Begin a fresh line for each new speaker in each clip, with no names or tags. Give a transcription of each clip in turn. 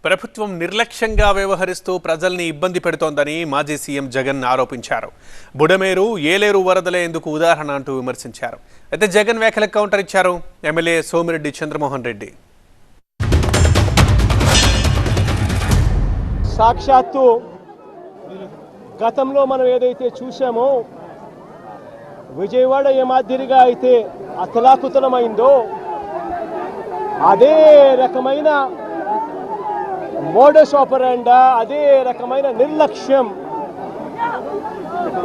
ప్రభుత్వం నిర్లక్ష్యంగా వ్యవహరిస్తూ ప్రజల్ని ఇబ్బంది పెడుతోందని మాజీ సీఎం జగన్ ఆరోపించారు. బుడమేరు, ఏలేరు వరదలే ఎందుకు ఉదాహరణ అంటూ విమర్శించారు. అయితే జగన్ వ్యాఖ్యలకు కౌంటర్ ఇచ్చారు ఎమ్మెల్యే సోమిరెడ్డి చంద్రమోహన్ రెడ్డి.
సాక్షాత్తు గతంలో మనం ఏదైతే చూసామో విజయవాడ ఏ మాదిరిగా అయితే అతలాకుతలమైందో అదే రకమైన మోడస్ ఆపరాండా, అదే రకమైన నిర్లక్ష్యం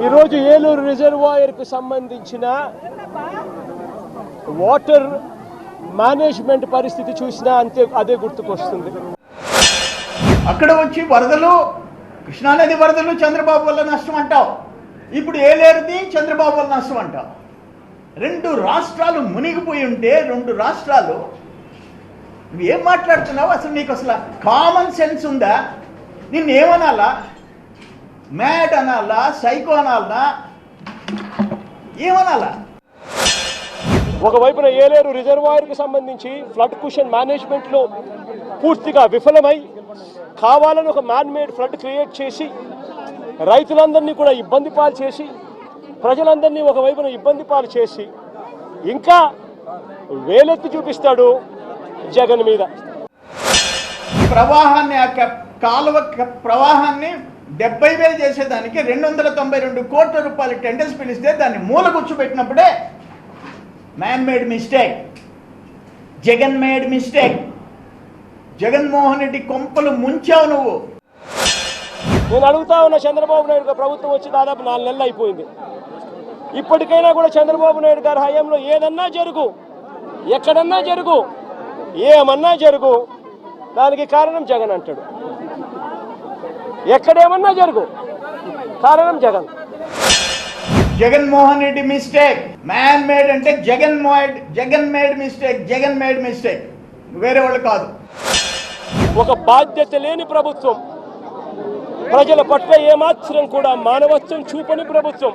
ఈరోజు ఏలూరు రిజర్వాయర్కు సంబంధించిన వాటర్ మేనేజ్మెంట్ పరిస్థితి చూసినా అంతే అదే గుర్తుకొస్తుంది.
అక్కడ వచ్చి వరదలు, కృష్ణానది వరదలు చంద్రబాబు వల్ల నష్టం అంటావు, ఇప్పుడు ఏలేరుది చంద్రబాబు వల్ల నష్టం అంటావు. రెండు రాష్ట్రాలు మునిగిపోయి ఉంటే రెండు రాష్ట్రాలు నువ్వు ఏం మాట్లాడుతున్నావు? అసలు నీకు అసలు కామన్ సెన్స్ ఉందా? నిన్నేమనాలా? మ్యాడ్ అనాలా? సైకో అనాలా? ఏమనాలా?
ఒకవైపున ఏలేరు రిజర్వాయర్కి సంబంధించి ఫ్లడ్ కుషన్ మేనేజ్మెంట్లో పూర్తిగా విఫలమై కావాలని ఒక మ్యాన్ మేడ్ ఫ్లడ్ క్రియేట్ చేసి రైతులందరినీ కూడా ఇబ్బంది పాలు చేసి ప్రజలందరినీ ఒకవైపున ఇబ్బంది పాలు చేసి ఇంకా వేలెత్తి చూపిస్తాడు జగన్ మీద.
ప్రవాహాన్ని, ఆ కాలువ ప్రవాహాన్ని 70,000 చేసేదానికి 292 కోట్ల రూపాయల టెండర్స్ పిలిస్తే దాన్ని మూల కూర్చోబెట్టినప్పుడే man made mistake, Jagan made mistake. Jaganmohan Reddy కొంపలు ముంచావు నువ్వు.
నేను అడుగుతా ఉన్న చంద్రబాబు నాయుడు గారు ప్రభుత్వం వచ్చి దాదాపు 4 నెలలు అయిపోయింది. ఇప్పటికైనా కూడా చంద్రబాబు నాయుడు గారి హయాంలో ఏదన్నా జరుగు, ఎక్కడన్నా జరుగు, ఏమన్నా జరుగు, దానికి కారణం జగన్ అంటాడు. ఎక్కడేమన్నా జరుగు, కారణం Jagan.
Jaganmohan Reddy mistake, man made అంటే Jagan made mistake, Jagan made mistake, వేరే వాళ్ళు కాదు.
ఒక బాధ్యత లేని ప్రభుత్వం, ప్రజల పట్ల ఏమాత్రం కూడా మానవత్వం చూపని ప్రభుత్వం,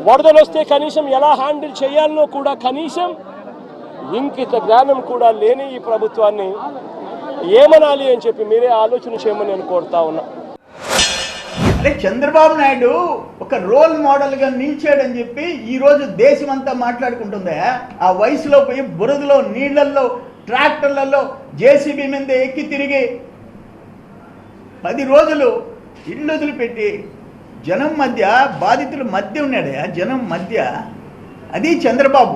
వరదలు వస్తే కనీసం ఎలా హ్యాండిల్ చేయాలనో కూడా కనీసం ఇంకిత జ్ఞానం కూడా లేని ఈ ప్రభుత్వాన్ని ఏమనాలి అని చెప్పి మీరే ఆలోచన చేయమని నేను కోరుతా ఉన్నా.
అదే చంద్రబాబు నాయుడు ఒక రోల్ మోడల్గా నిలిచాడని చెప్పి ఈరోజు దేశం అంతా మాట్లాడుకుంటుందా? ఆ వయసులో పోయి బురదలో, నీళ్లల్లో, ట్రాక్టర్లలో, జేసీబీ మీద ఎక్కి తిరిగి 10 రోజులు ఇళ్ళు వదిలిపెట్టి జనం మధ్య, బాధితుల మధ్య ఉన్నాడే, జనం మధ్య. అది చంద్రబాబు.